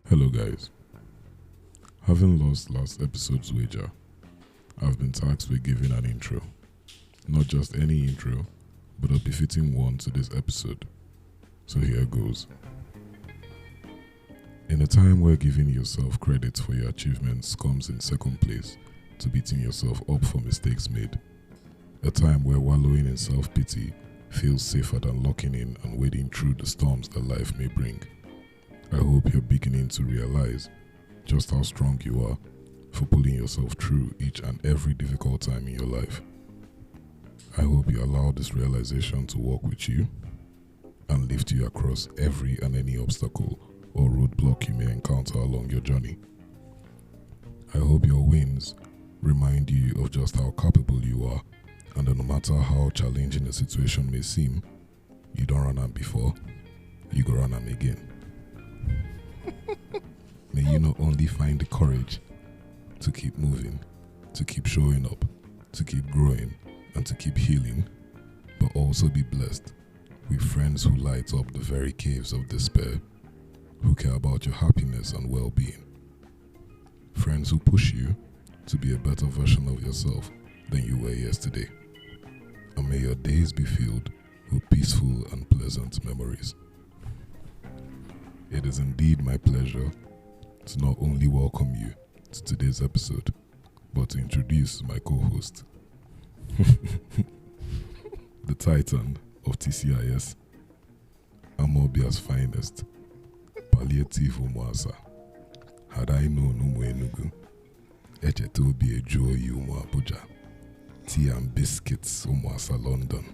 Hello guys. Having lost last episode's wager, I've been tasked with giving an intro. Not just any intro, but a befitting one to this episode. So here goes. In a time where giving yourself credit for your achievements comes in second place to beating yourself up for mistakes made, a time where wallowing in self-pity feels safer than locking in and wading through the storms that life may bring, I hope you're beginning to realize just how strong you are for pulling yourself through each and every difficult time in your life. I hope you allow this realization to walk with you and lift you across every and any obstacle or roadblock you may encounter along your journey. I hope your wins remind you of just how capable you are, and that no matter how challenging the situation may seem, you don't run am before, you go run am again. May you not only find the courage to keep moving, to keep showing up, to keep growing, and to keep healing, but also be blessed with friends who light up the very caves of despair, who care about your happiness and well-being. Friends who push you to be a better version of yourself than you were yesterday. And may your days be filled with peaceful and pleasant memories. It is indeed my pleasure to not only welcome you to today's episode, but to introduce my co-host, the Titan of TCIS, Amobia's finest, palliative Umuasa. Had I known Umu Enugu, Echetobi Ejoyi Umu Abuja, tea and biscuits Umuasa London,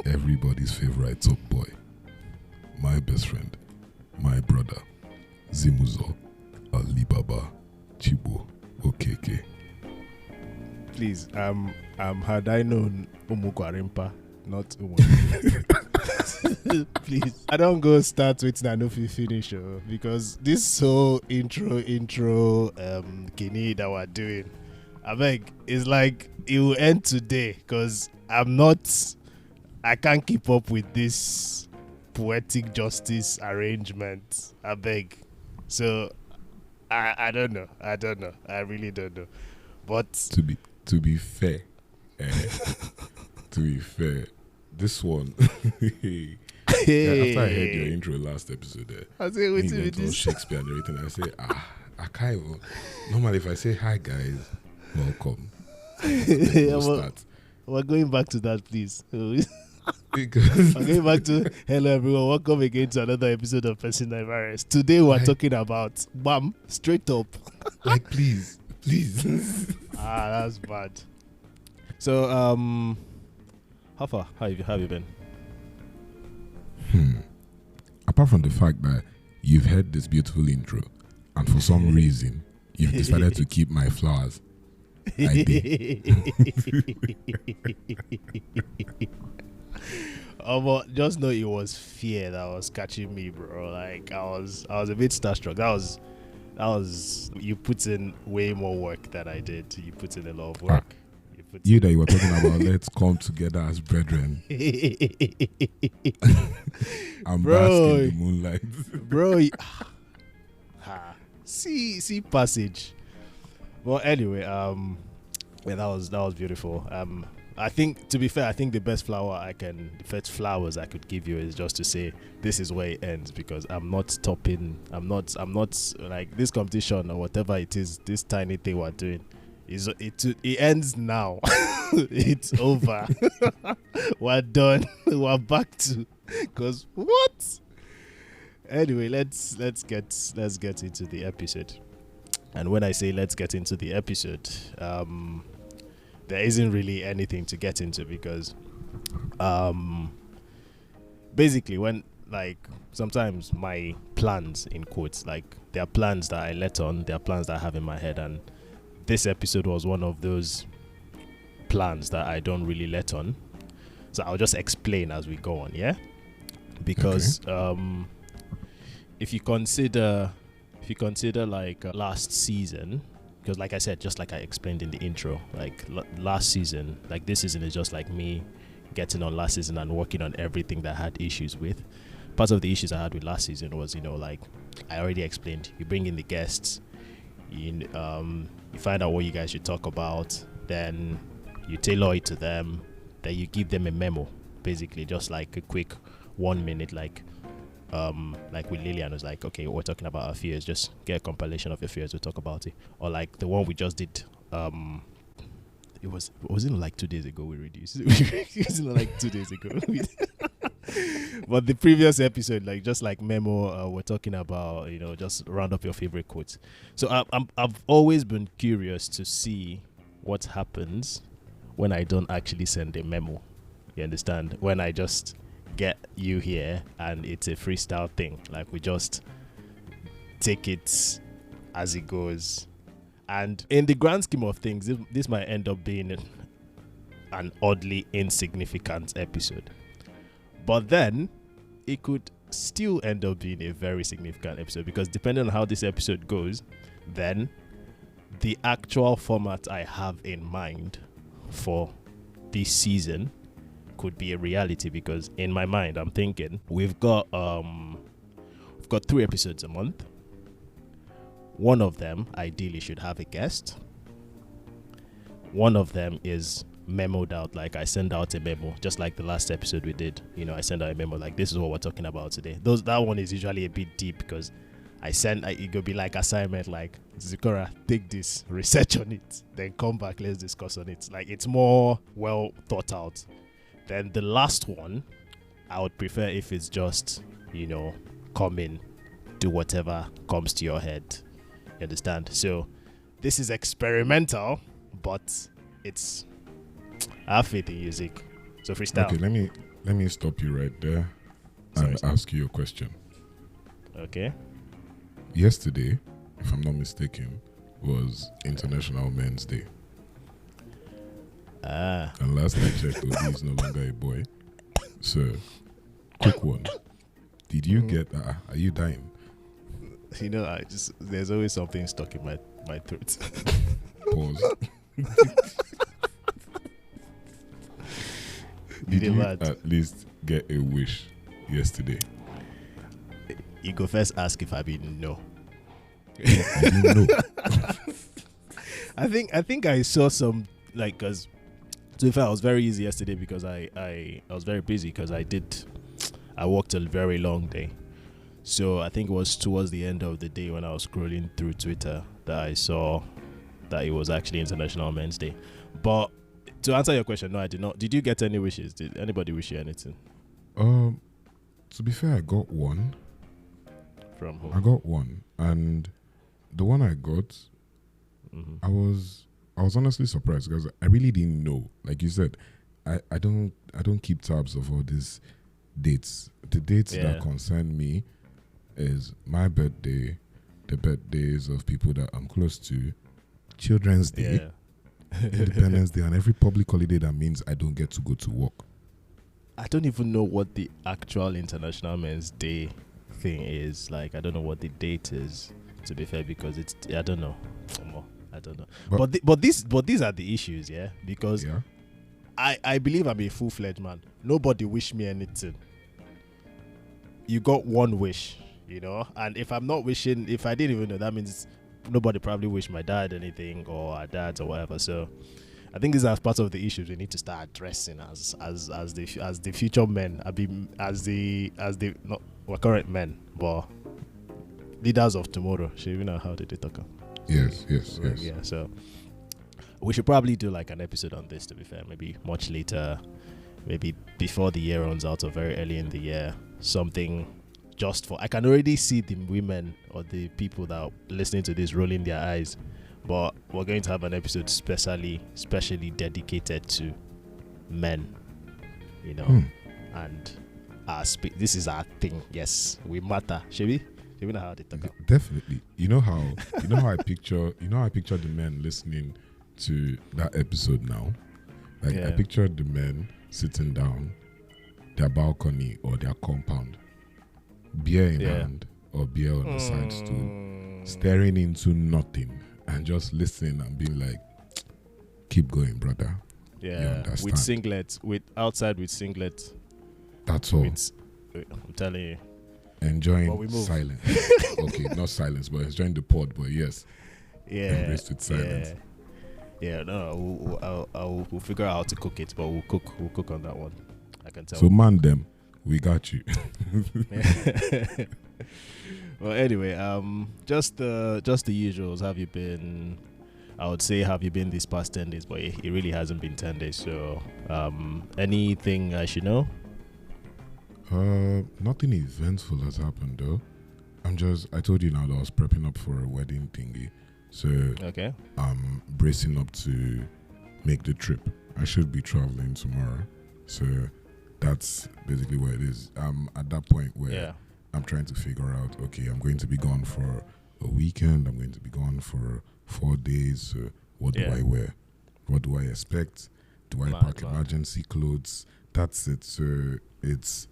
everybody's favorite top boy, my best friend, my brother, Zimuzo, Alibaba, Chibo, Okeke. Please, had I known Umukwarimpa, not Umu. Please, I don't go start with Nanofi finish, because this whole intro, kini that we're doing, I beg, it's like it will end today, because I can't keep up with this poetic justice arrangement. I beg. So I don't know. I really don't know. But to be fair, this one. After I heard your intro last episode, I say wait went all Shakespeare and everything. I say I can't even. Normally, if I say hi guys, welcome, we'll start. We're going back to that, please. Because I'm going back to hello everyone, welcome again to another episode of Personal Virus. Today we're talking about bam, straight up. Like please. That's bad. So how far? How have you been? Apart from the fact that you've heard this beautiful intro and for some reason you've decided to keep my flowers, I did. But just know it was fear that was catching me, bro. Like I was a bit starstruck. That was you put in way more work than I did. You put in a lot of work. You that you were talking about let's come together as brethren. I'm basking in the moonlight. Bro, see passage. Well, anyway, yeah, that was beautiful. I think, to be fair, the best flowers I could give you is just to say this is where it ends, because I'm not like this competition or whatever it is, this tiny thing we're doing. It ends now. It's over. We're done. We're back to, because what? Anyway, let's get into the episode. And when I say let's get into the episode, there isn't really anything to get into, because basically when, like, sometimes my plans, in quotes, like there are plans that I let on, there are plans that I have in my head, and this episode was one of those plans that I don't really let on. So I'll just explain as we go on, yeah? Because if you consider like last season, because like I said, just like I explained in the intro, like last season, like this season is just like me getting on last season and working on everything that I had issues with. part of the issues I had with last season was, like I already explained, you bring in the guests, you find out what you guys should talk about, then you tailor it to them, then you give them a memo, basically just like a quick 1 minute, like with Lillian was like, okay, we're talking about our fears, just get a compilation of your fears, we'll talk about it. Or like the one we just did, it wasn't like 2 days ago we reduced. It wasn't like 2 days ago. But the previous episode, like just like memo, we're talking about, just round up your favorite quotes. So I've always been curious to see what happens when I don't actually send a memo. You understand? When I just get you here and it's a freestyle thing, like we just take it as it goes. And in the grand scheme of things, this might end up being an oddly insignificant episode. But then it could still end up being a very significant episode, because depending on how this episode goes, then the actual format I have in mind for this season could be a reality. Because in my mind, I'm thinking we've got 3 episodes a month. One of them ideally should have a guest. One of them is memoed out, like I send out a memo, just like the last episode we did. I send out a memo like, this is what we're talking about today. That one is usually a bit deep, because it could be like assignment, like, Zikora, take this, research on it, then come back, let's discuss on it. Like, it's more well thought out. Then the last one, I would prefer if it's just, come in, do whatever comes to your head. You understand? So this is experimental, but I have faith in music. So freestyle. Okay, let me stop you right there and ask you a question. Okay. Yesterday, if I'm not mistaken, was International Men's Day. And last I checked, Obi is no longer a boy. So, quick one. Did you get that? Are you dying? There's always something stuck in my throat. Pause. Did you at least get a wish yesterday? You go first ask if I been no. I didn't know. I think I saw some, like, because to be fair, I was very easy yesterday because I was very busy because I worked a very long day. So I think it was towards the end of the day when I was scrolling through Twitter that I saw that it was actually International Men's Day. But to answer your question, no, I did not. Did you get any wishes? Did anybody wish you anything? To be fair, I got one. From who? I got one, and the one I got, I was honestly surprised because I really didn't know. Like you said, I don't keep tabs of all these dates. The dates that concern me is my birthday, the birthdays of people that I'm close to, Children's Day, Independence Day, and every public holiday that means I don't get to go to work. I don't even know what the actual International Men's Day thing is. Like, I don't know what the date is, to be fair, because I don't know. I don't know. But these are the issues, yeah? Because I believe I'm a full-fledged man. Nobody wish me anything. You got one wish, and if I'm not wishing, if I didn't even know, that means nobody probably wished my dad anything or our dads or whatever. So I think these are part of the issues we need to start addressing as the future men. We're current men, but leaders of tomorrow. Should we know how did they talk? Yes. Yeah, so we should probably do like an episode on this, to be fair, maybe much later, maybe before the year runs out or very early in the year. Something just for, I can already see the women or the people that are listening to this rolling their eyes, but we're going to have an episode specially dedicated to men, and this is our thing. Yes, we matter. Should we know how they talk? Definitely. You know how I picture the men listening to that episode now. Like, I picture the men sitting down, their balcony or their compound, beer in hand or beer on the side stool, staring into nothing and just listening and being like, keep going, brother. Yeah, with singlets, outside with singlets. That's all. I'm telling you. enjoying silence. Okay, not silence, but enjoying the pod. But yes, embraced with silence. Yeah. No, we'll figure out how to cook it, but we'll cook on that one. I can tell. So man, them, we got you. Well, anyway, just the usuals. Have you been? I would say, have you been these past 10 days? But it really hasn't been 10 days. So, anything I should know? Nothing eventful has happened though. I told you now that I was prepping up for a wedding thingy. So okay, I'm bracing up to make the trip. I should be traveling tomorrow. So that's basically what it is. I'm at that point where I'm trying to figure out, okay, I'm going to be gone for a weekend. I'm going to be gone for 4 days. So what do I wear? What do I expect? Do I pack emergency clothes? That's it. So it's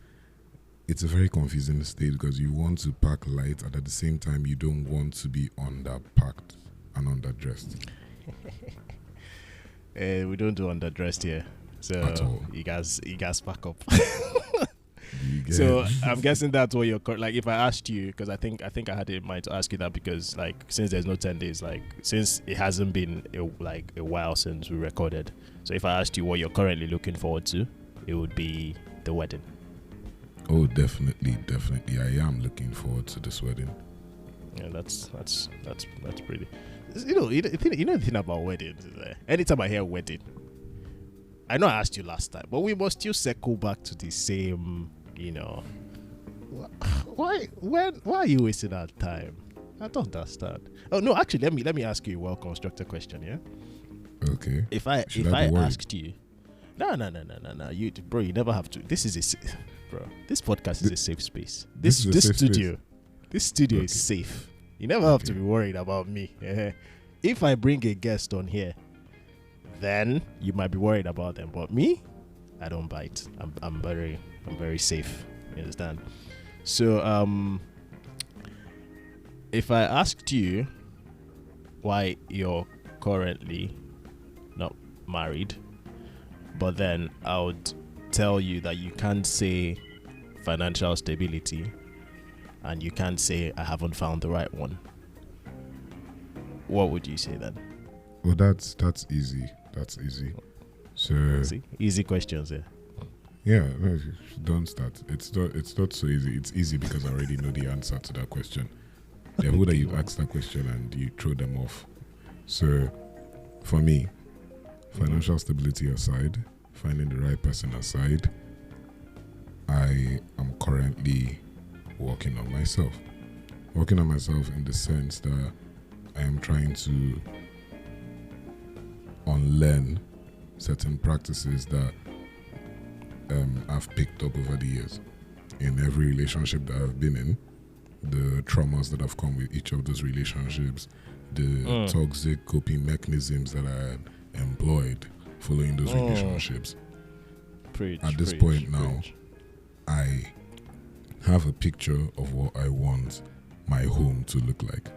a very confusing state because you want to pack light and at the same time you don't want to be underpacked and underdressed. We don't do underdressed here. So at all. You guys pack up. So I'm guessing that's what you're like. If I asked you, because I think I had it in mind to ask you that, because like since there's no 10 days, like since it hasn't been a while since we recorded, so if I asked you what you're currently looking forward to, it would be the wedding. Oh, definitely. I am looking forward to this wedding. Yeah, that's pretty. You know the thing about weddings is that anytime I hear wedding, I know I asked you last time, but we must still circle back to the same. You know, why are you wasting our time? I don't understand. Oh no, actually, let me ask you a well-constructed question. Yeah. Okay. If I asked you, no, you never have to. This podcast is a safe space. This studio is safe. You never have to be worried about me. If I bring a guest on here, then you might be worried about them. But me, I don't bite. I'm very safe. You understand? So if I asked you why you're currently not married, but then I would tell you that you can't say financial stability and you can't say I haven't found the right one, what would you say then? Well, that's easy. That's easy. So see, easy questions here. Yeah, no, don't start. It's not so easy. It's easy because I already know the answer to that question. The who that you ask that question and you throw them off. So for me, financial stability aside, finding the right person aside, I am currently working on myself. Working on myself in the sense that I am trying to unlearn certain practices that I've picked up over the years. In every relationship that I've been in, the traumas that have come with each of those relationships, the toxic coping mechanisms that I had employed following those relationships. At this point now, I have a picture of what I want my home to look like.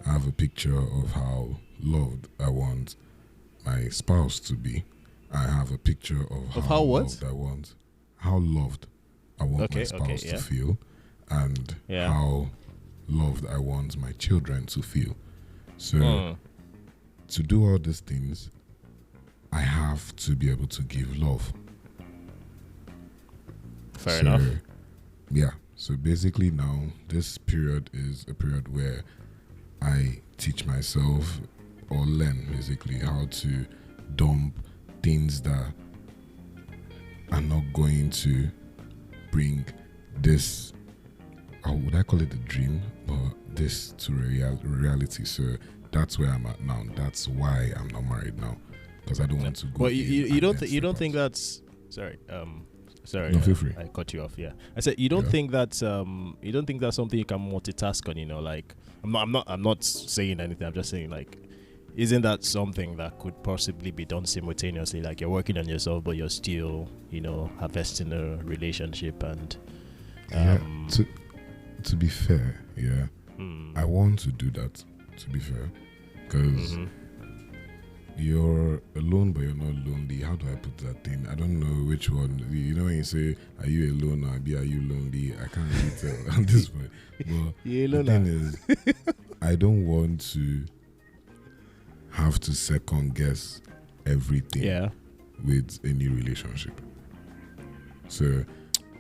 I have a picture of how loved I want my spouse to be. I have a picture of how loved I want my spouse to feel, and how loved I want my children to feel. So to do all these things, I have to be able to give love. Fair enough. Yeah. So basically now, this period is a period where I teach myself or learn basically how to dump things that are not going to bring this, how would I call it, a dream, but this to reality. So that's where I'm at now. That's why I'm not married now, because I don't want to go. But you don't think that's sorry. No, feel free. I cut you off. Yeah, I said you don't think that's something you can multitask on. You know, like I'm not saying anything. I'm just saying, like, isn't that something that could possibly be done simultaneously? Like you're working on yourself, but you're still, harvesting a relationship and. To be fair, I want to do that. To be fair, because you're alone but you're not lonely. How do I put that thing? I don't know which one. You know when you say, are you alone or are you lonely? I can't really tell at this point. But the thing is, I don't want to have to second guess everything with any relationship. So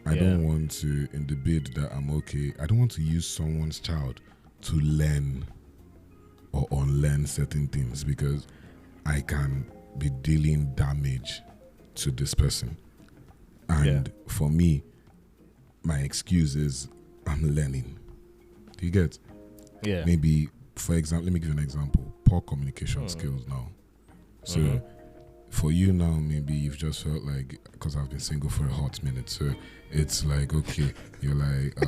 I don't want to, in the bid that I'm okay, I don't want to use someone's child to learn or unlearn certain things, because I can be dealing damage to this person. And for me, my excuse is I'm learning. Do you get? Yeah. Maybe, for example, let me give you an example. Poor communication skills now. So for you now, maybe you've just felt like, because I've been single for a hot minute, so it's like, okay, you're like,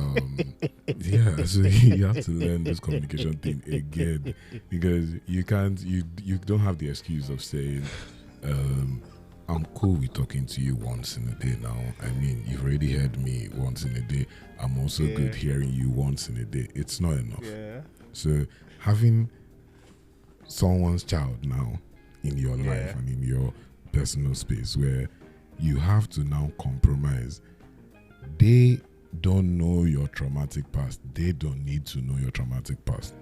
so you have to learn this communication thing again, because you don't have the excuse of saying, I'm cool with talking to you once in a day now. I mean, you've already heard me once in a day. I'm also good hearing you once in a day. It's not enough. Yeah. So having someone's child now in your life and in your personal space where you have to now compromise. They don't know your traumatic past. They don't need to know your traumatic past.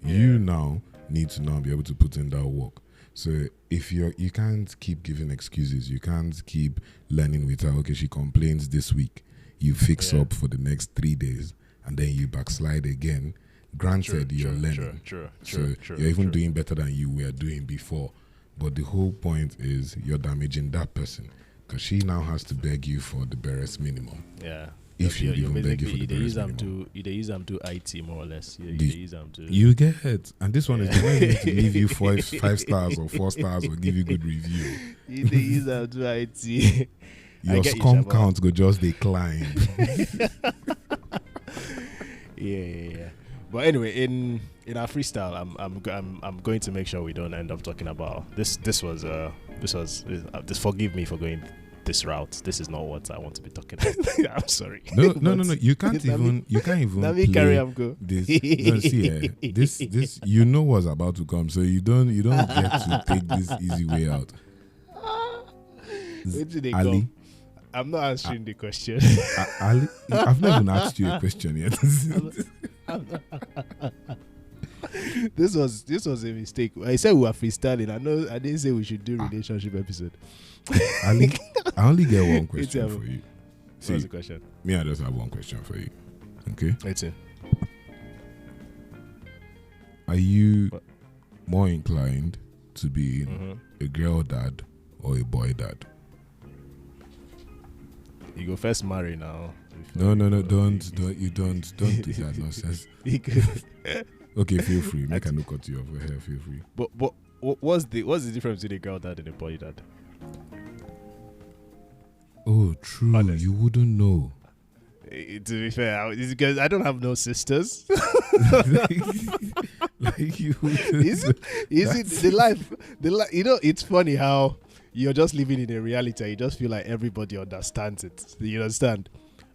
You now need to now be able to put in that work. So if you can't keep giving excuses, you can't keep learning with her. Okay, she complains this week, you fix up for the next 3 days, and then you backslide again. Granted, you're learning. You're even doing better than you were doing before. But the whole point is you're damaging that person, because she now has to beg you for the barest minimum. Yeah. If you even beg you for the barest minimum. You use them to IT more or less. You get it. And this one is the way to leave you 5 stars or 4 stars or give you good review. They use them to IT. Your scum count go just decline. Yeah. But anyway, in our freestyle, I'm going to make sure we don't end up talking about this. Forgive me for going this route. This is not what I want to be talking about. I'm sorry. No. You can't even. Let me carry on. Go. This. No, see, this. You know what's about to come, so you don't get to take this easy way out. Where did they go? I'm not answering the question. Ali, I've not even asked you a question yet. This was a mistake. I said we were freestyling. I didn't say we should do relationship episode. Ali, I only get one question for you. What's the question? Me, I just have one question for you. Okay? It's it. Are you more inclined to be a girl dad or a boy dad? You go first marry now. No, don't do that nonsense. Okay, feel free. Make a no cut you off. Feel free. But what's the difference between a girl dad and a boy dad? Oh, true. Honest. You wouldn't know. To be fair, it's because I don't have no sisters. like you. Is it the life? You know, it's funny how you're just living in a reality. You just feel like everybody understands it. You understand?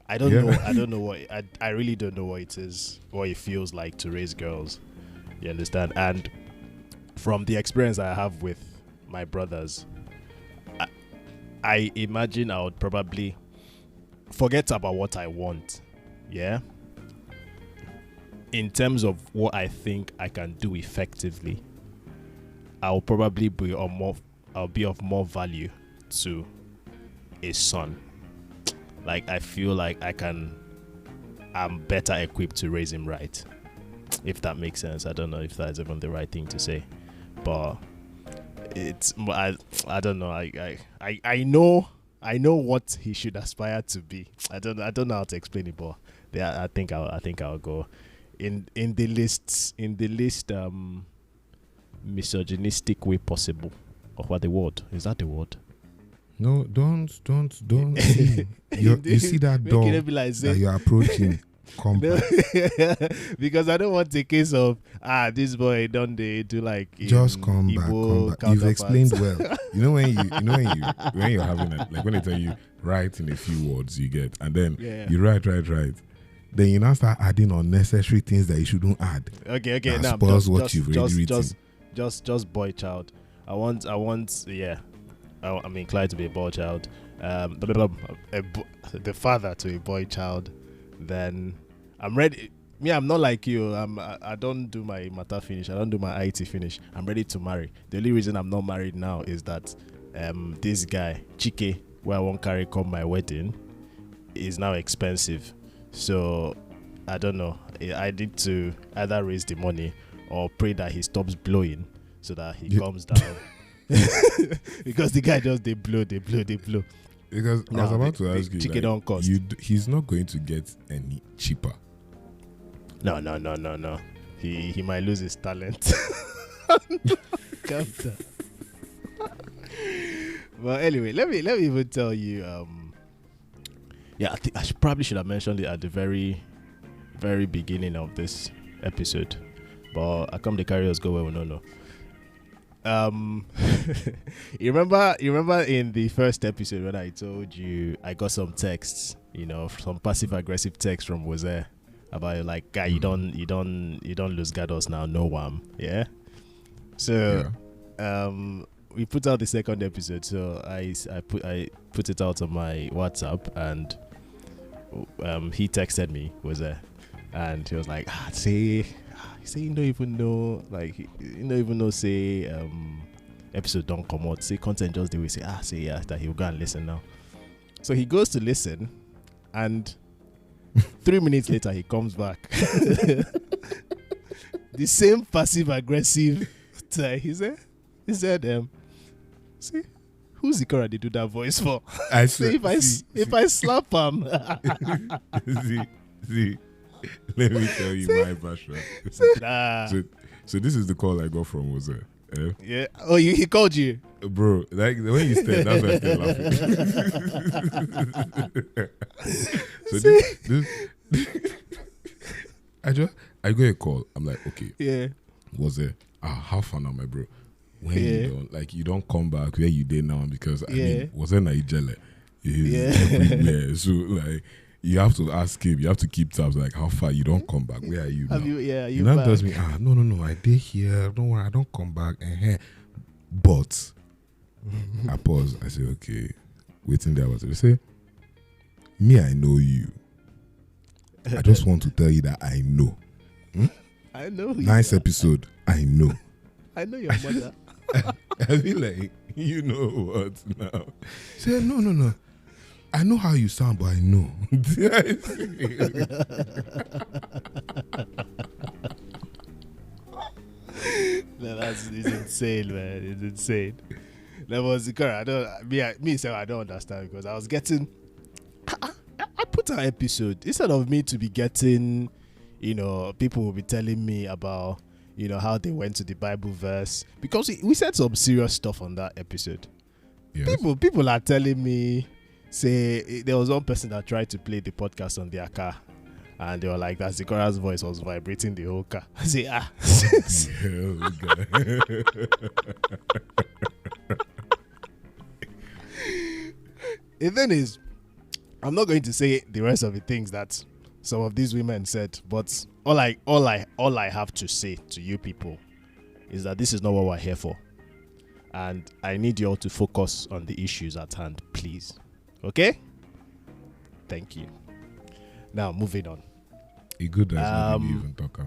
I don't know. I don't know what. I really don't know what it is. What it feels like to raise girls. You understand? And from the experience I have with my brothers, I imagine I would probably forget about what I want. Yeah. In terms of what I think I can do effectively, I'll probably be of more value to a son. Like, I feel like I'm better equipped to raise him right, if that makes sense. I don't know if that's even the right thing to say, but I don't know. I know what he should aspire to be. I don't know how to explain it, but I think I'll go in the least misogynistic way possible. Or what the word? Is that the word? No, don't. See. You see that door that you're approaching. Come back. Because I don't want a case of this boy don't they do like just come back. You've explained well. You know when you're having it, like when they tell you write in a few words, you get, and then you write. Then you now start adding unnecessary things that you shouldn't add. Okay. Now spoils what you've already written. Just boy child. Yeah. I'm inclined to be a boy child. The father to a boy child. Then I'm ready. Me, I'm not like you. I don't do my matter finish. I don't do my IT finish. I'm ready to marry. The only reason I'm not married now is that this guy Chike, where I won't carry come my wedding, is now expensive. So I don't know. I need to either raise the money or pray that he stops blowing so that he comes down. Because the guy just they blow. Because I was about to ask you, Chike don't cost. He's not going to get any cheaper. No. He might lose his talent. Calm down. Well, anyway, let me even tell you. I think I probably should have mentioned it at the very, very beginning of this episode, but I come the carriers go where we don't know. You remember in the first episode when I told you I got some texts, some passive aggressive texts from Jose about like, guy, you don't lose Gados now, no wham, yeah. So, we put out the second episode, so I put it out on my WhatsApp, and he texted me, Jose, and he was like, say you don't even know, like you don't even know, say episode don't come out, say content just the way, say yeah, that he'll go and listen now. So he goes to listen, and 3 minutes later he comes back. The same passive aggressive tie. He said see, who's the current they do that voice for? I say if I slap him. see, let me tell you my version. So this is the call I got from Jose. Yeah. Oh, he called you, bro. Like when you said, that's why I started laughing. So I got a call. I'm like, okay. Yeah. Jose, how far now, my bro? When you don't come back where you did now, because I mean, Jose Naijele is everywhere. So like, you have to ask him. You have to keep tabs. Like, how far you don't come back? Where are you now? You now tells me, no, I did here. Don't worry, I don't come back. But I pause. I say, okay, waiting there. They say, me, I know you. I just want to tell you that I know. I know. Nice episode. I know. I know your mother. I feel like, you know what now? Say, no. I know how you sound, but I know. No, it's insane, man. It's insane. That was the current. I don't understand, because I was getting. I put an episode instead of me to be getting, people will be telling me about, how they went to the Bible verse, because we said some serious stuff on that episode. Yes. People are telling me. Say there was one person that tried to play the podcast on their car, and they were like, that Zikora's voice was vibrating the whole car. I say, The thing is, I'm not going to say the rest of the things that some of these women said, but all I have to say to you people is that this is not what we're here for, and I need you all to focus on the issues at hand, please. Okay? Thank you. Now moving on. It's good that you even talk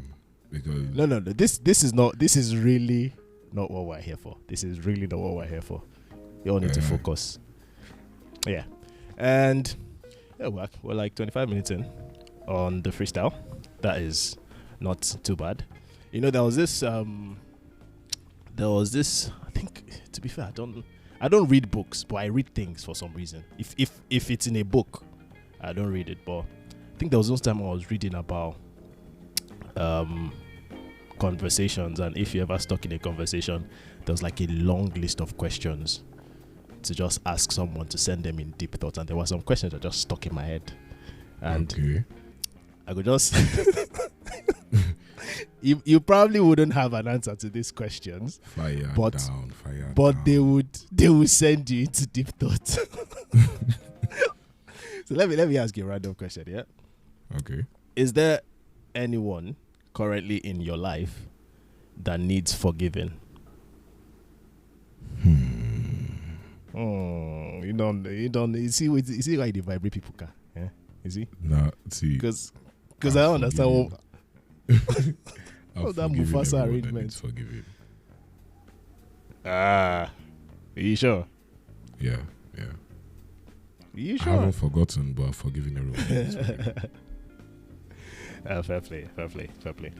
because no. This is really not what we're here for. This is really not what we're here for. You all need to focus. Yeah. And we're like 25 minutes in on the freestyle. That is not too bad. There was this I think, to be fair, I don't read books, but I read things for some reason. If it's in a book, I don't read it. But I think there was one time I was reading about conversations, and if you're ever stuck in a conversation, there's like a long list of questions to just ask someone to send them in deep thought. And there were some questions that just stuck in my head, and I could just you probably wouldn't have an answer to these questions. Fire but down. they would send you into deep thought. So let me ask you a random question, yeah? Okay. Is there anyone currently in your life that needs forgiving? You see why they vibrate people car? Yeah, you see? Nah, see. Because I don't understand what. I'll that forgive Mufasa everyone that arrangement. needs forgiving. Are you sure? Yeah. Are you I sure? haven't forgotten, but I've forgiven everyone that needs forgiving. Fair play.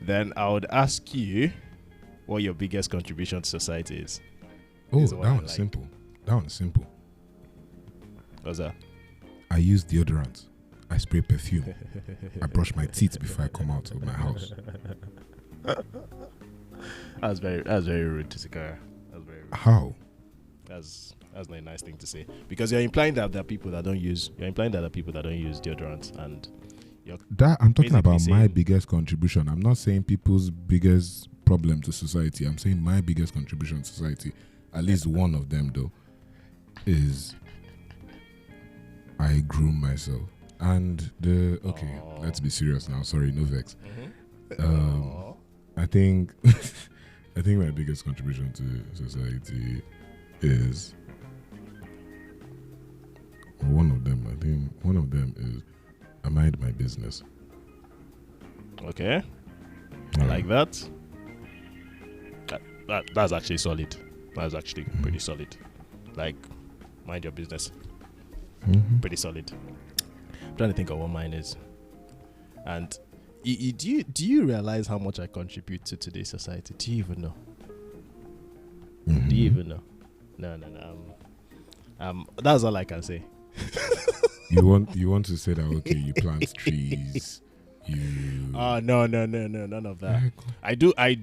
Then I would ask you what your biggest contribution to society is. Oh, Is that what I one's like. simple. That one's simple. What's that? I use deodorant. I spray perfume. I brush my teeth before I come out of my house. That's very rude to Sakara. That's very rude. How? That's not a nice thing to say, because you're implying that there are people that don't use deodorant, and That I'm talking basically about my saying- biggest contribution. I'm not saying people's biggest problem to society. I'm saying my biggest contribution to society. At least one of them, though, is I groom myself. And let's be serious now. Sorry, no vex. I think my biggest contribution to society is one of them is I mind my business. Okay, I like that. That's actually solid. That's actually pretty solid. Like, mind your business. Pretty solid. I'm trying to think of what mine is. And do you realize how much I contribute to today's society? Do you even know? Do you even know? No. That's all I can say. You want to say that okay, you plant trees, you No, none of that. I do a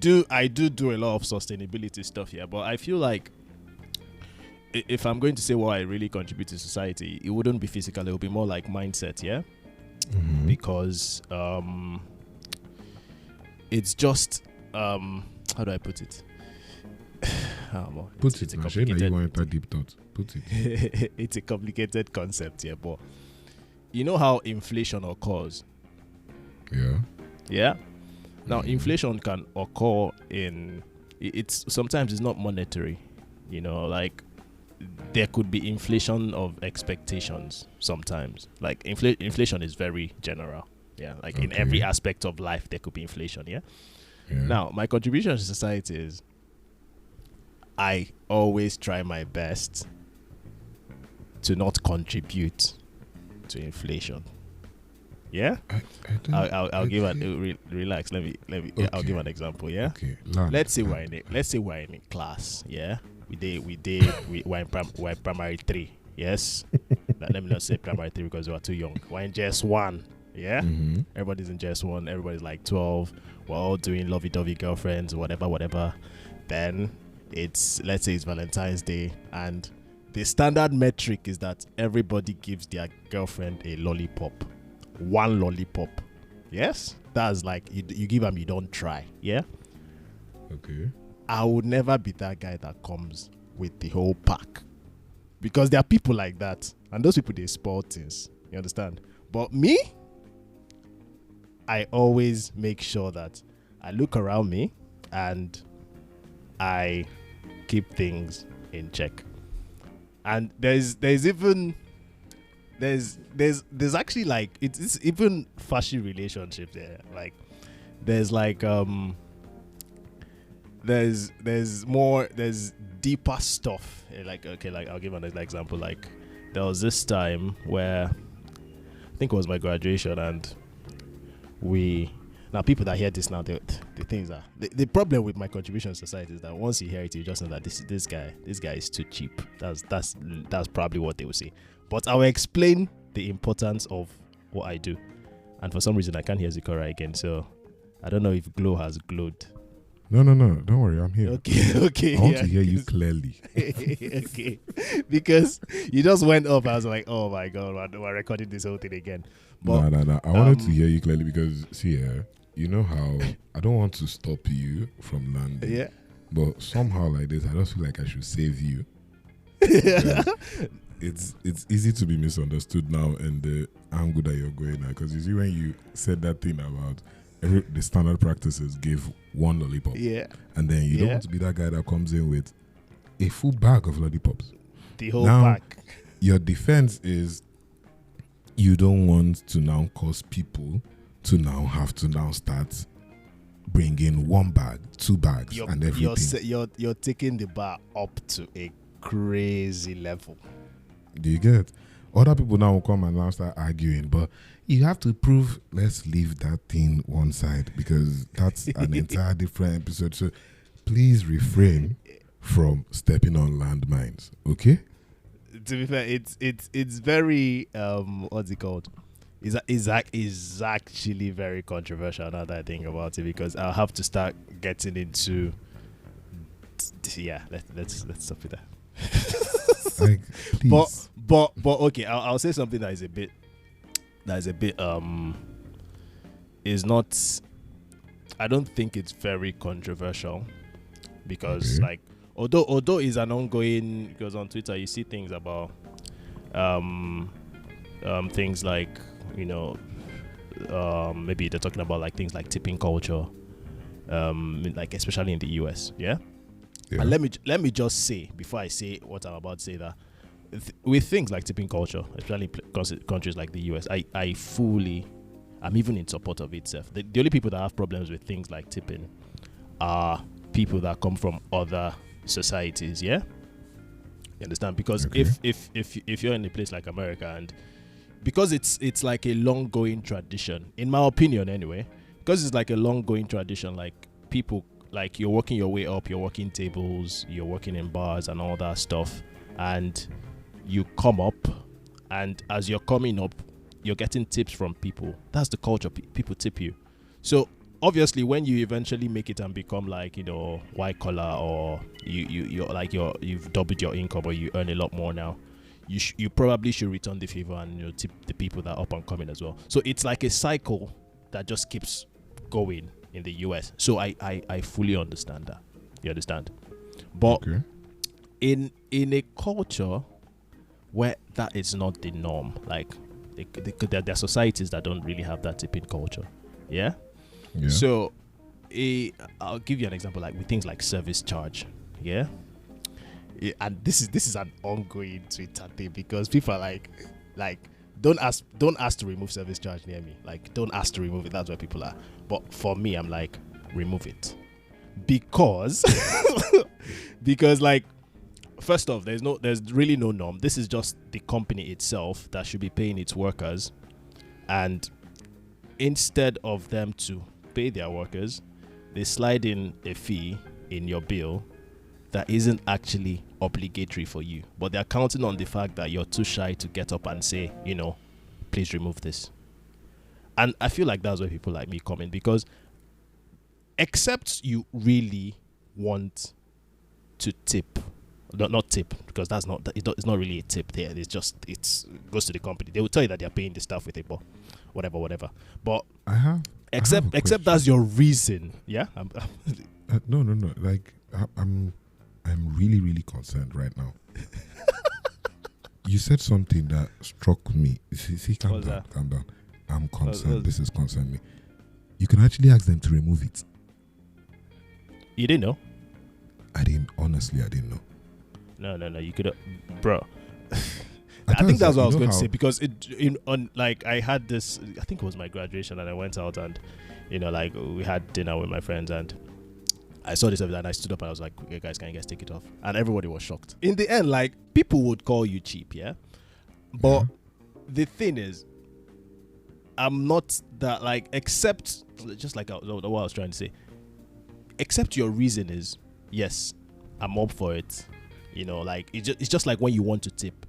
lot of sustainability stuff here, but I feel like if I'm going to say what I really contribute to society, it wouldn't be physical, it would be more like mindset, yeah? Because it's just how do I put it? Put it. You want to enter deep thought. Put it. It's a complicated concept, yeah, but you know how inflation occurs? Yeah. Now, inflation can occur sometimes it's not monetary, like there could be inflation of expectations sometimes. Like inflation is very general, yeah. Like in every aspect of life, there could be inflation, yeah. Now, my contribution to society is I always try my best to not contribute to inflation. Yeah, I'll give relax. Let me. Okay. I'll give an example. Yeah. Okay. Let's say we're in a class. Yeah. We're in primary 3. Yes. Let me not say primary 3 because we are too young. We're in JS1. Yeah. Everybody's in JS1. Everybody's like 12. We're all doing lovey-dovey girlfriends, whatever. Then let's say it's Valentine's Day, and the standard metric is that everybody gives their girlfriend a lollipop. One lollipop. Yes, that's like you give them, you don't try. Yeah. Okay. I would never be that guy that comes with the whole pack, because there are people like that, and those people, they spoil things. You understand? But me, I always make sure that I look around me and I keep things in check. And there's actually like it's even fashy relationships there. Like there's deeper stuff. Like I'll give an example. Like there was this time where I think it was my graduation, and now people that hear this now, the things are the problem with my contribution to society is that once you hear it, you just know that this guy is too cheap. That's probably what they will say. But I will explain the importance of what I do. And for some reason I can't hear Zikora again, so I don't know if Glow has glowed. No, don't worry, I'm here. Okay. I want to hear you clearly. Okay, because you just went up. I was like, oh my god, we're recording this whole thing again. But, no. I wanted to hear you clearly because see, you know how I don't want to stop you from landing. Yeah. But somehow like this, I just feel like I should save you. It's easy to be misunderstood now and the angle that you're going at, because you see when you said that thing about the standard practices give one lollipop, yeah, and then you don't want to be that guy that comes in with a full bag of lollipops. The whole Now, pack. Your defense is you don't want to now cause people to now have to now start bringing 1 bag, 2 bags, and everything. You're taking the bar up to a crazy level. Do you get? Other people now will come and now start arguing, but you have to prove. Let's leave that thing one side because that's an entire different episode. So please refrain from stepping on landmines. Okay? To be fair, it's very what's it called? Is actually very controversial now that I think about it, because I'll have to start getting into let's stop it there. Like, please. But okay, I'll say something that is a bit is not, I don't think it's very controversial, because like although it's an ongoing, because on Twitter you see things about things like, you know, maybe they're talking about like things like tipping culture, like especially in the US, yeah. And let me just say, before I say what I'm about to say, that with things like tipping culture, especially countries like the US, I'm even in support of it. The only people that have problems with things like tipping are people that come from other societies, yeah. You understand? Because if you're in a place like America, and because it's like a long going tradition, in my opinion anyway, because it's like a long going tradition, like people, like you're working your way up, you're working tables, you're working in bars and all that stuff, and you come up, and as you're coming up, you're getting tips from people. That's the culture. People tip you. So obviously when you eventually make it and become like, you know, white collar, or you've doubled your income, or you earn a lot more now, you probably should return the favor and, you know, tip the people that are up and coming as well. So it's like a cycle that just keeps going in the US. So I fully understand that. You understand? But in a culture where that is not the norm, like there are societies that don't really have that tipping culture. Yeah. So I'll give you an example, like with things like service charge. Yeah. And this is an ongoing Twitter thing, because people are like don't ask to remove service charge near me. Like, don't ask to remove it. That's where people are. But for me, I'm like, remove it, because because like, first off, there's really no norm. This is just the company itself that should be paying its workers, and instead of them to pay their workers, they slide in a fee in your bill that isn't actually obligatory for you, but they're counting on the fact that you're too shy to get up and say, you know, please remove this. And I feel like that's where people like me come in, because except you really want to tip, not tip, because that's not, it's not really a tip there. It's just, it goes to the company. They will tell you that they're paying the staff with it, but whatever. But except that's your reason, yeah. No. Like I'm really, really concerned right now. You said something that struck me. See, calm down. I'm concerned. This is concerning me. You can actually ask them to remove it. You didn't know? Honestly, I didn't know. No. You could, bro. I think that's what I was going to say, because I had this, I think it was my graduation, and I went out and, you know, like we had dinner with my friends, and I saw this and I stood up and I was like, "Hey guys, can you guys take it off?" And everybody was shocked. In the end, like, people would call you cheap, yeah? But the thing is, I'm not that, like, except, just like what I was trying to say, except your reason is, yes, I'm up for it. You know, like, it's just like when you want to tip,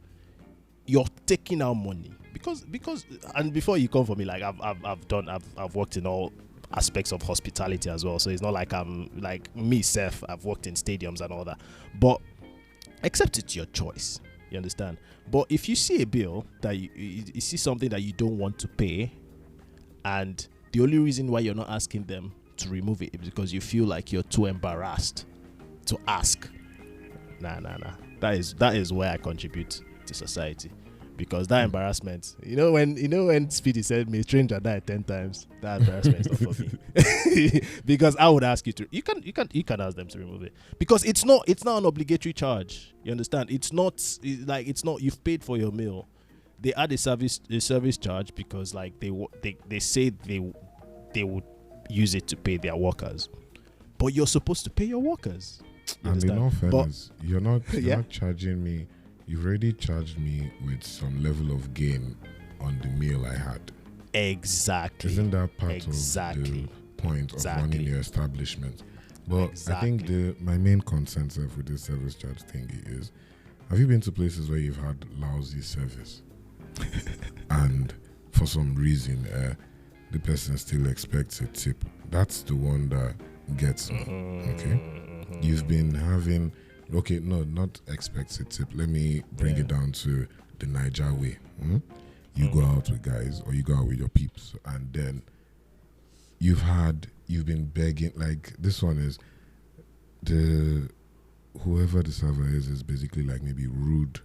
you're taking out money because and before you come for me, like I've worked in all aspects of hospitality as well, so it's not like I'm like me self, I've worked in stadiums and all that, but except it's your choice, you understand. But if you see a bill that you see something that you don't want to pay, and the only reason why you're not asking them to remove it is because you feel like you're too embarrassed to ask, nah, that is where I contribute to society. because that embarrassment, when Speedy said me stranger died 10 times, that embarrassment is not for me. Because I would ask you to, you can ask them to remove it, because it's not an obligatory charge. You understand? It's not, you've paid for your meal. They add a service charge because like they say they would use it to pay their workers, but you're supposed to pay your workers. And in all fairness, you're not charging me. You've already charged me with some level of gain on the meal I had. Exactly. Isn't that part of the point of running your establishment? But I think my main concern with this service charge thingy is, have you been to places where you've had lousy service and for some reason the person still expects a tip? That's the one that gets me. Okay, you've been having. Okay, no, not expects a tip. Let me bring it down to the Niger way. You go out with guys or you go out with your peeps, and then you've been begging. Like this one is whoever the server is basically like maybe rude,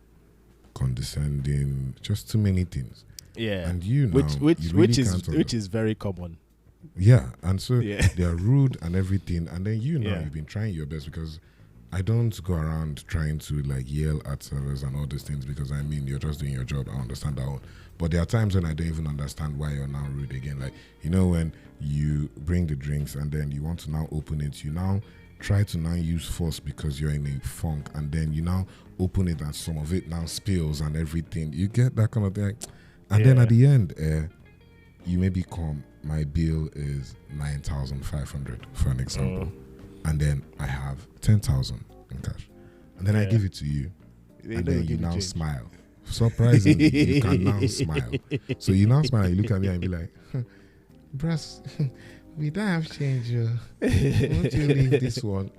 condescending, just too many things. Yeah, and which is very common. Yeah, and so they are rude and everything, and then you've been trying your best, because I don't go around trying to like yell at servers and all these things, because I mean, you're just doing your job. I understand that one. But there are times when I don't even understand why you're now rude again. Like, when you bring the drinks and then you want to now open it, you now try to now use force because you're in a funk, and then you now open it and some of it now spills and everything. You get that kind of thing. And then at the end, you maybe come, my bill is 9,500 for an example. And then I have 10,000 in cash, and then I give it to you, and then you now smile. Surprisingly, you can now smile. So you now smile, you look at me and be like, "Bros, we don't have change. Won't you leave this one?"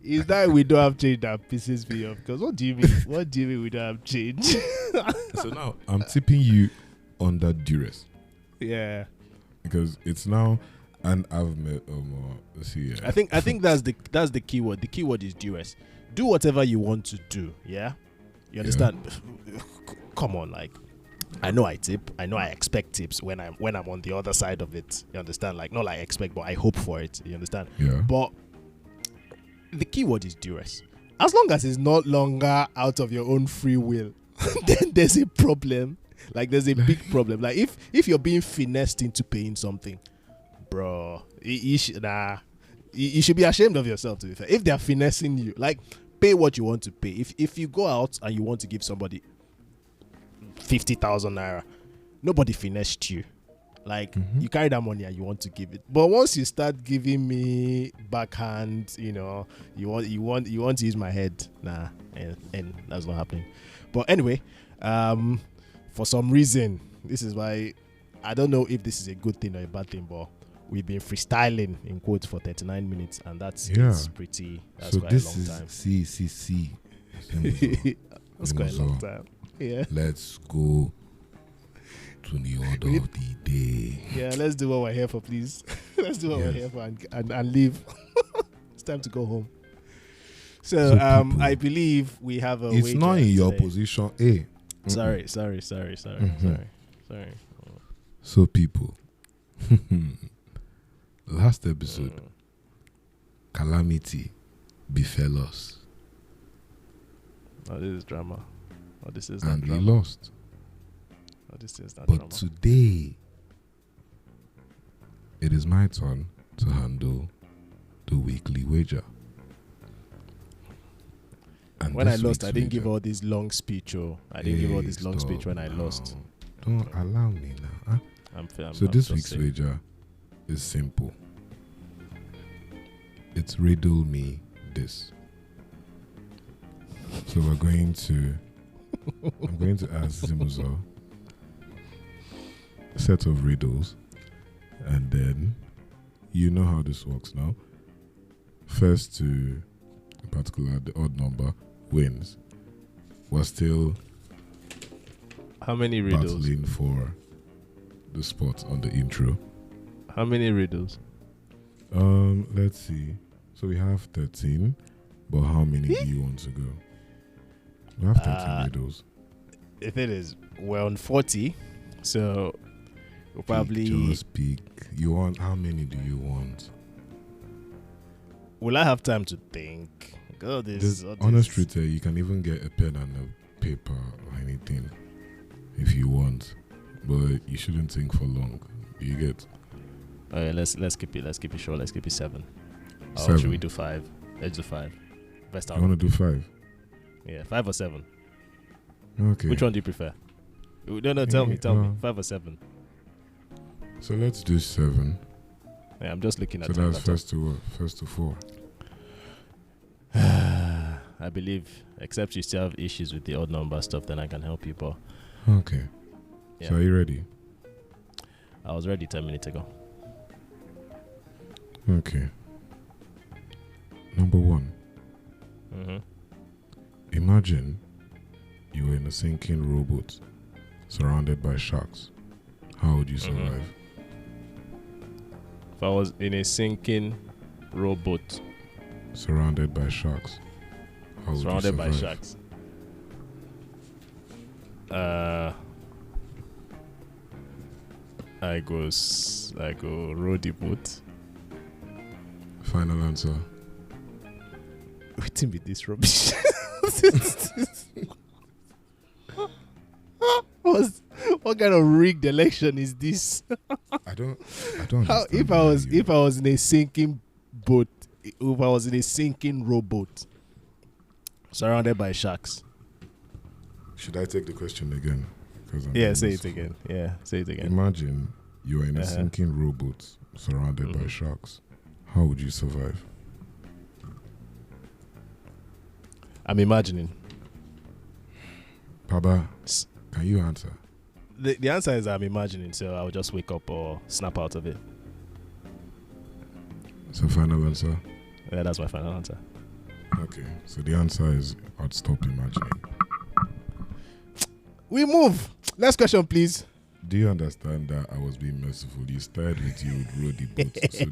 Is that we don't have change that pisses me off? Because what do you mean? What do you mean we don't have change? So now I'm tipping you under duress. Yeah, because it's now. And I've met let's see. I think that's the key word. The key word is duress. Do whatever you want to do. Yeah, you understand? Yeah. Come on, like, I know I tip. I know I expect tips when I'm on the other side of it. You understand? Like, not like I expect, but I hope for it. You understand? Yeah. But the key word is duress. As long as it's not longer out of your own free will, then there's a problem. Like, there's a big problem. Like, if you're being finessed into paying something, bro, you should be ashamed of yourself, to be fair. If they're finessing you, like, pay what you want to pay. If you go out and you want to give somebody 50,000 naira, nobody finessed you. Like, you carry that money and you want to give it. But once you start giving me backhand, you want to use my head, nah, and that's not happening. But anyway, for some reason, this is why I don't know if this is a good thing or a bad thing, but we've been freestyling in quotes for 39 minutes, and that's pretty. That's so quite a long time. CCC. That's quite a long time. Yeah. Let's go to the order of the day. Yeah, let's do what we're here for, please. Let's do what we're here for and leave. It's time to go home. So people, I believe we have a. It's not in your position, eh? Sorry. So people. Last episode, calamity befell us. Oh, this is drama. Oh, this is and drama. we lost. Oh, this is not but drama. Today, it is my turn to handle the weekly wager. And when I lost, I didn't give all this long speech. I didn't give all this long speech when I lost. Don't allow me now. Huh? This week's wager is simple. It's riddle me this. So I'm going to ask Zimuzo a set of riddles, and then you know how this works now. First to, in particular, the odd number wins. We're still how many riddles? Battling for the spot on the intro. How many riddles? Let's see. So we have 13, but how many do you want to go? We have 13 riddles. The thing is, we're on 40, so we'll probably... Just pick. You want... How many do you want? Will I have time to think? God, honest truth, you can even get a pen and a paper or anything if you want, but you shouldn't think for long. You get? Okay, let's keep it short. Let's keep it 7. Or 7. should we do 5? Let's do 5. Best out. You want to do 5? Yeah, 5 or 7. Okay. Which one do you prefer? No, tell me. 5 or 7. So let's do 7. Yeah, I'm just looking at. So that's first to 4. I believe, except you still have issues with the odd number stuff, then I can help you. But okay. Yeah. So are you ready? I was ready 10 minutes ago. Okay. Number 1. Mm-hmm. Imagine you were in a sinking rowboat surrounded by sharks. How would you survive? If I was in a sinking rowboat surrounded by sharks, how would you survive? Surrounded by sharks. I go row the boat. Final answer. Waiting with this rubbish. What kind of rigged election is this? I don't How, if I was in a sinking boat, if I was in a sinking rowboat surrounded by sharks. Should I take the question again? Yeah, say it again. Yeah, say it again. Imagine you are in a sinking rowboat surrounded by sharks. How would you survive? I'm imagining. Baba, can you answer? The answer is I'm imagining, so I'll just wake up or snap out of it. So final answer? Yeah, that's my final answer. Okay, so the answer is I'd stop imagining. We move. Next question, please. Do you understand that I was being merciful? You started with you would row the boat, so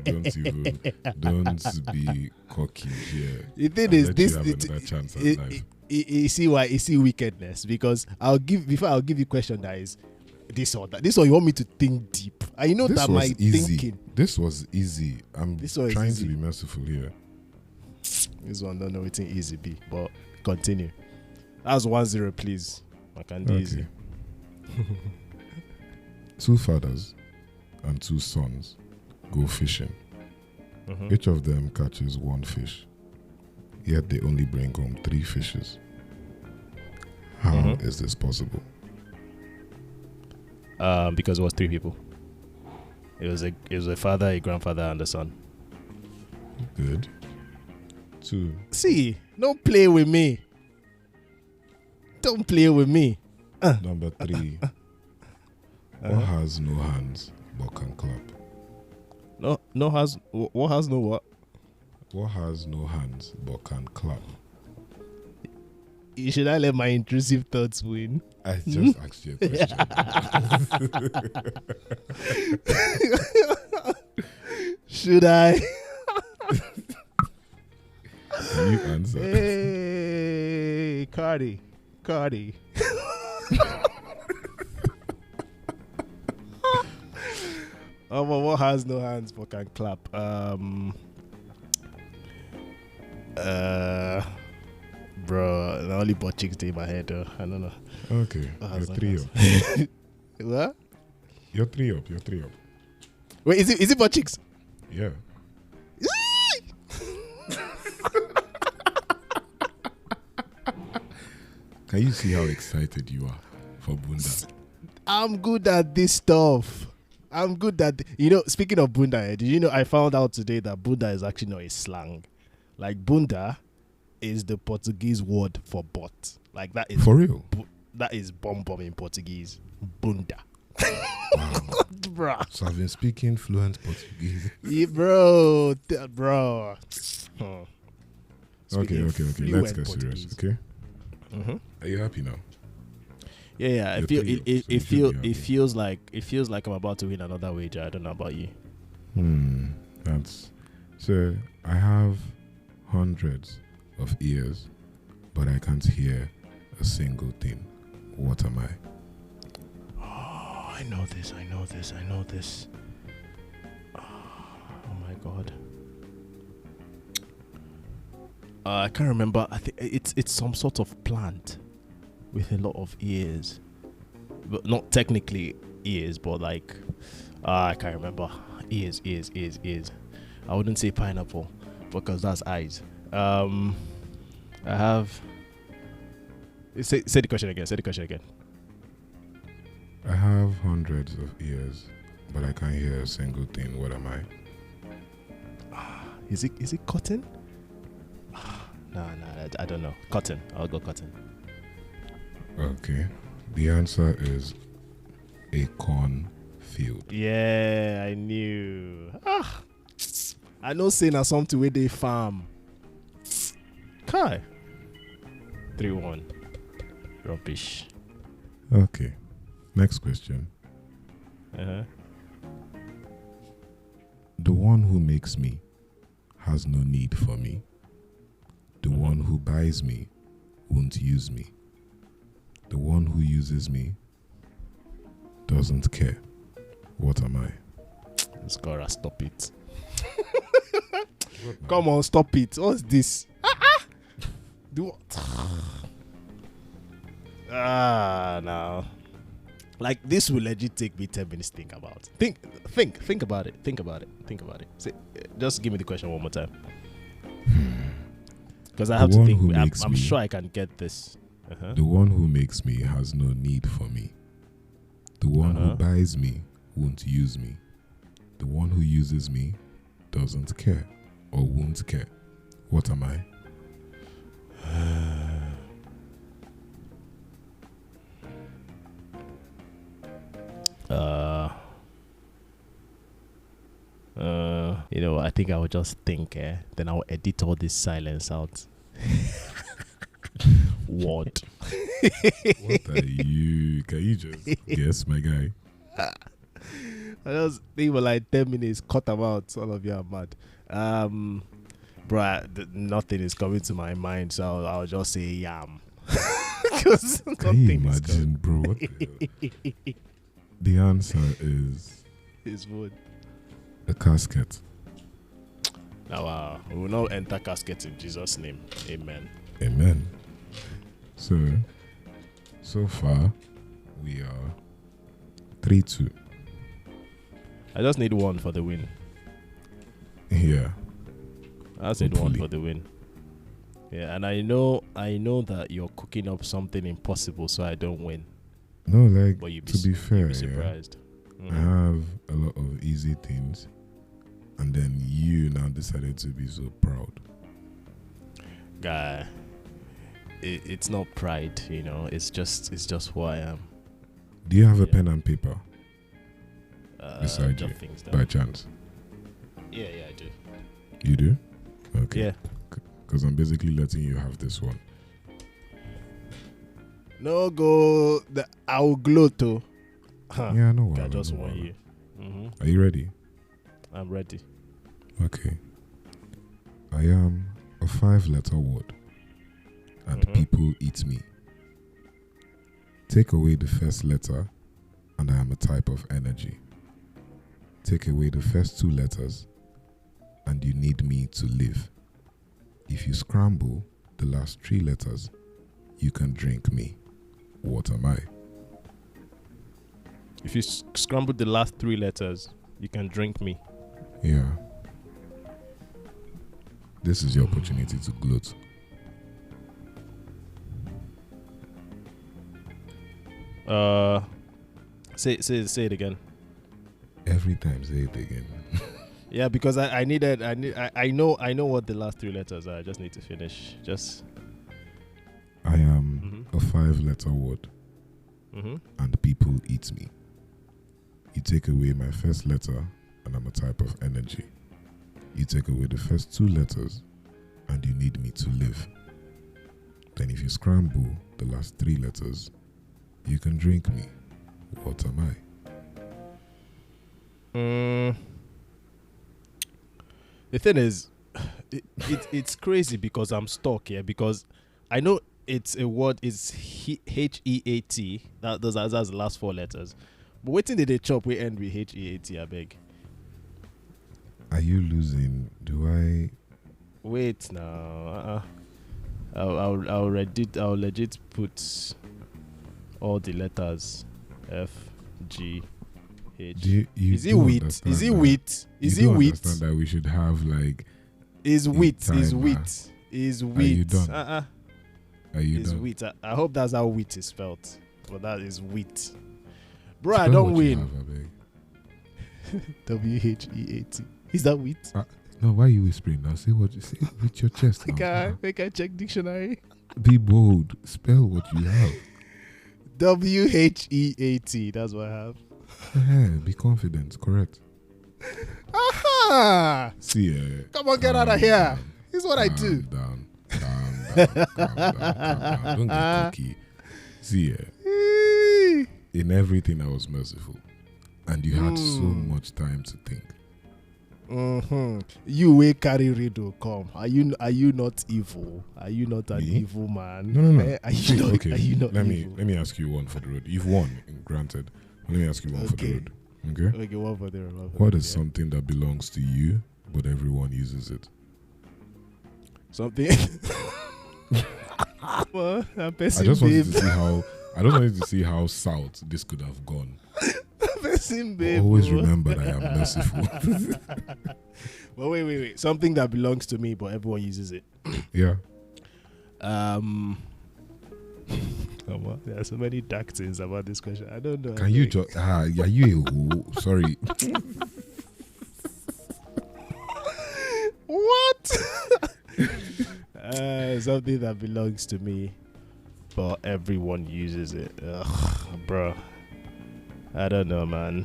don't be cocky here. The thing is, chance at life. You see why? You see wickedness, because I'll give you question that is this or that. This one you want me to think deep. And you know this that was my easy. thinking. This was easy. I'm trying to be merciful here. This one don't know it's easy be, but continue. That's 1-0, please. I can do easy. 2 fathers and 2 sons go fishing. Each of them catches 1 fish, yet they only bring home 3 fishes. How is this possible? Because it was 3 people. It was a father, a grandfather, and a son. Good. 2. See, don't play with me. Don't play with me. Number 3. What has no hands but can clap? What has no what? What has no hands but can clap? Should I let my intrusive thoughts win? I just asked you a question. Should I? Can you answer? Hey, Cardi. But what has no hands but can clap? Bro, the only butt cheeks in my head. I don't know. Okay, you're 3 up. What? You're 3 up. Wait, is it butt cheeks? Yeah. Can you see how excited you are for Bunda? I'm good at this stuff. Speaking of Bunda, did you know I found out today that Bunda is actually not a slang. Like, Bunda is the Portuguese word for butt. Like, that is... For real? That is bomb in Portuguese. Bunda. Wow. Bro. So I've been speaking fluent Portuguese. Yeah, bro. Okay. Let's get serious, okay? Are you happy now? Yeah. It feels like I'm about to win another wager. I don't know about you. So I have hundreds of ears, but I can't hear a single thing. What am I? Oh, I know this. Oh my god. I can't remember. I think it's some sort of plant with a lot of ears, but not technically ears, but like I can't remember. Ears. I wouldn't say pineapple because that's eyes. I have. Say the question again. I have hundreds of ears, but I can't hear a single thing. What am I? Is it cotton? No, I don't know. Cotton. I'll go cotton. Okay. The answer is a cornfield. Yeah, I knew. I know saying na something where they farm. Kai. 3-1. Rubbish. Okay. Next question. Uh-huh. The one who makes me has no need for me. The one who buys me won't use me. The one who uses me doesn't care. What am I? Scorer, stop it. Come on, stop it. What's this? Do what? No. Like, this will legit take me 10 minutes to think about. Think about it. Say, just give me the question one more time. Because I have to think. I'm sure I can get this. Uh-huh. The one who makes me has no need for me. The one who buys me won't use me. The one who uses me doesn't care or won't care. What am I? You know, I think I will just think, then I'll edit all this silence out. What? What are you? Can you just guess, my guy? I just think for like 10 minutes, cut them out. All of you are mad. Bruh, nothing is coming to my mind, so I'll just say yam. Can you imagine, bro? What the answer is wood. A casket. Now, we will not enter casket in Jesus' name. Amen. Amen. So far, we are 3-2. I just need one for the win. Yeah. I just need one for the win. Yeah, and I know that you're cooking up something impossible so I don't win. No, like, but to be fair, you'd be surprised. I have a lot of easy things, and then you now decided to be so proud. Guy, it's not pride, you know. It's just who I am. Do you have a pen and paper beside you, by chance? Yeah, I do. You do? Okay. Yeah. Because I'm basically letting you have this one. No go the Augloto. Yeah, I know what. I just want you. Are you ready? I'm ready. Okay. I am a 5-letter word, and people eat me. Take away the first letter, and I am a type of energy. Take away the first 2 letters, and you need me to live. If you scramble the last 3 letters, you can drink me. What am I? If you scramble the last 3 letters, you can drink me. Yeah. This is your opportunity to gloat. Say it again. Every time, say it again. Yeah, because I know what the last 3 letters are. I just need to finish. I am a 5-letter word, and people eat me. You take away my first letter, and I'm a type of energy. You take away the first 2 letters, and you need me to live. Then if you scramble the last 3 letters, you can drink me. What am I? The thing is, it's crazy because I'm stuck here, because I know it's a word. It's HEAT. That's the last 4 letters. But waiting did they chop? We end with HEAT. I beg. Are you losing? Do I? Wait now. I'll legit put all the letters F, G, H. Is it wheat? Is it wheat? Is it wheat? Understand that we should have like. Is wheat? Is wheat? Is wheat? Are you done? Are you is done? wheat? I hope that's how wheat is spelled. But that is wheat. Bro, I don't win. WHEAT. Is that wheat? No, why are you whispering now? Say what you say with your chest. Make I check dictionary. Be bold. Spell what you have. WHEAT. That's what I have. Be confident. Correct. Aha! See, come on, get out of here. This is what I do. Calm down. Don't get cocky. See, in everything I was merciful, and you had so much time to think. You will carry riddle. Come. Are you not evil? Are you not an evil man? No. Are you not? Okay. Are you not let evil? me ask you one for the road. You've won, granted. Let me ask you one for the road. Okay. Okay, one for the road. What is something that belongs to you, but everyone uses it? Something. Well, I just wanted to see how south this could have gone. Always remember that I am merciful. Well, wait. Something that belongs to me, but everyone uses it. Yeah. There are so many dark things about this question. I don't know. Can you just? Are you a who? Sorry. What? Something that belongs to me, but everyone uses it. Ugh, bro. I don't know, man.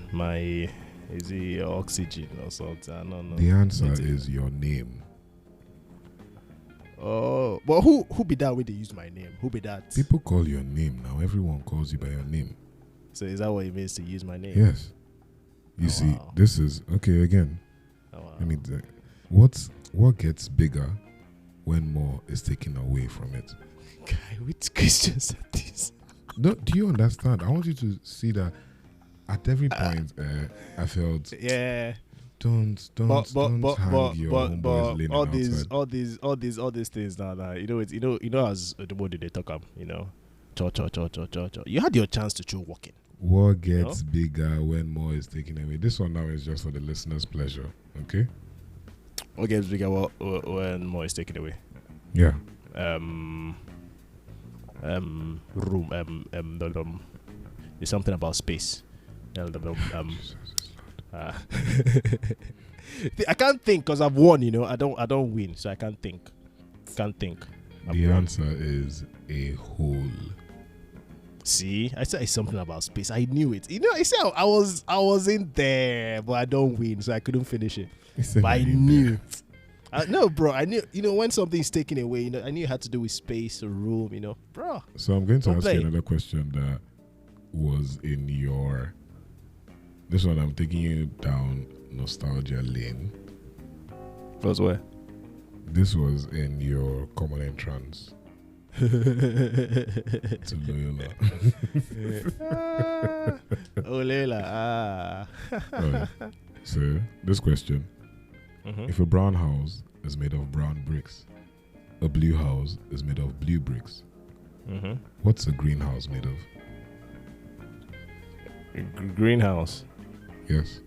Is it oxygen or something? I don't know. The answer is your name. Oh, but who be that way they use my name? Who be that? People call your name now. Everyone calls you by your name. So is that what it means to use my name? Yes. You see, this is okay again. Wow. Let me tell you. What gets bigger when more is taken away from it? Guy, which questions are these? No, do you understand? I want you to see that at every point I felt don't hang your homeboys leaning outside. all these things now that you know as the body they talk up, cho. You had your chance to choose walking. What gets bigger when more is taken away? This one now is just for the listener's pleasure. Okay. What gets bigger when more is taken away? Yeah. Room. There's something about space. I can't think because I've won. I don't win, so I can't think. The answer is a hole. See, I said it's something about space. I knew it. I said I was in there, but I don't win, so I couldn't finish it. But I knew. No, bro. I knew. When something's taken away, I knew it had to do with space or room. Bro. So I'm going to ask you another question that was in your. This one I'm taking you down nostalgia lane. Was where? This was in your common entrance to Loyola. Loyola. Right. So this question: if a brown house is made of brown bricks, a blue house is made of blue bricks, what's a greenhouse made of? Greenhouse. Yes.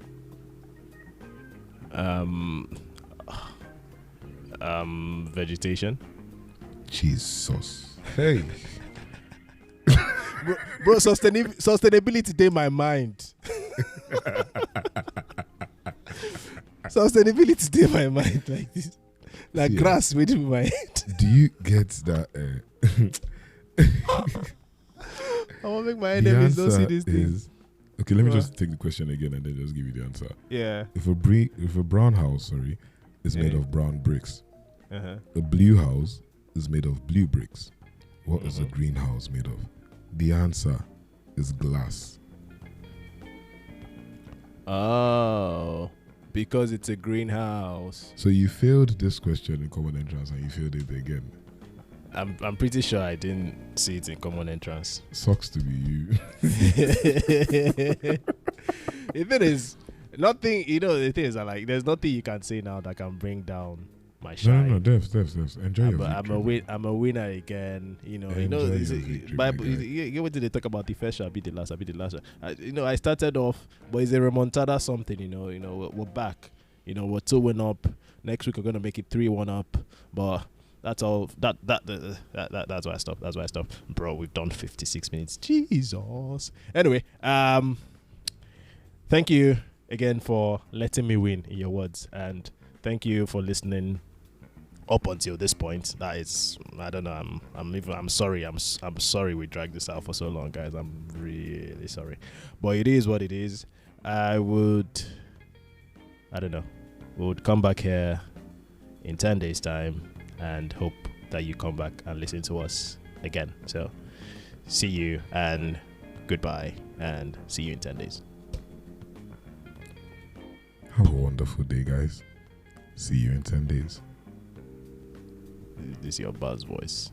Vegetation. Jesus. Hey. Bro, sustainability in my mind. Sustainability in my mind like this. Like grass within my head. Do you get that? I want to make my enemies don't see this thing. Okay, let me just take the question again and then just give you the answer. Yeah. If a brown house, is made of brown bricks, a blue house is made of blue bricks, what is a greenhouse made of? The answer is glass. Oh, because it's a greenhouse. So you failed this question in common entrance and you failed it again. I'm pretty sure I didn't see it in common entrance. Sucks to be you. The thing is, nothing. The thing is, there's nothing you can say now that can bring down my shine. No, Devs. Enjoy your victory. I'm a winner again. Enjoy your victory, Bible, my guy. what did they talk about? The first shall be the last. I'll be the last. I started off, but it's a remontada something. We're back. We're 2-1 up. Next week we're gonna make it 3-1 up. But that's all. That's why I stopped. That's why I stopped. Bro, we've done 56 minutes. Jesus. Anyway, thank you again for letting me win, in your words, and thank you for listening up until this point. That is, I don't know. I'm sorry. I'm sorry we dragged this out for so long, guys. I'm really sorry, but it is what it is. I don't know. We would come back here in 10 days' time and hope that you come back and listen to us again. So, see you and goodbye, and see you in 10 days. Have a wonderful day, guys. See you in 10 days. This is your buzz voice.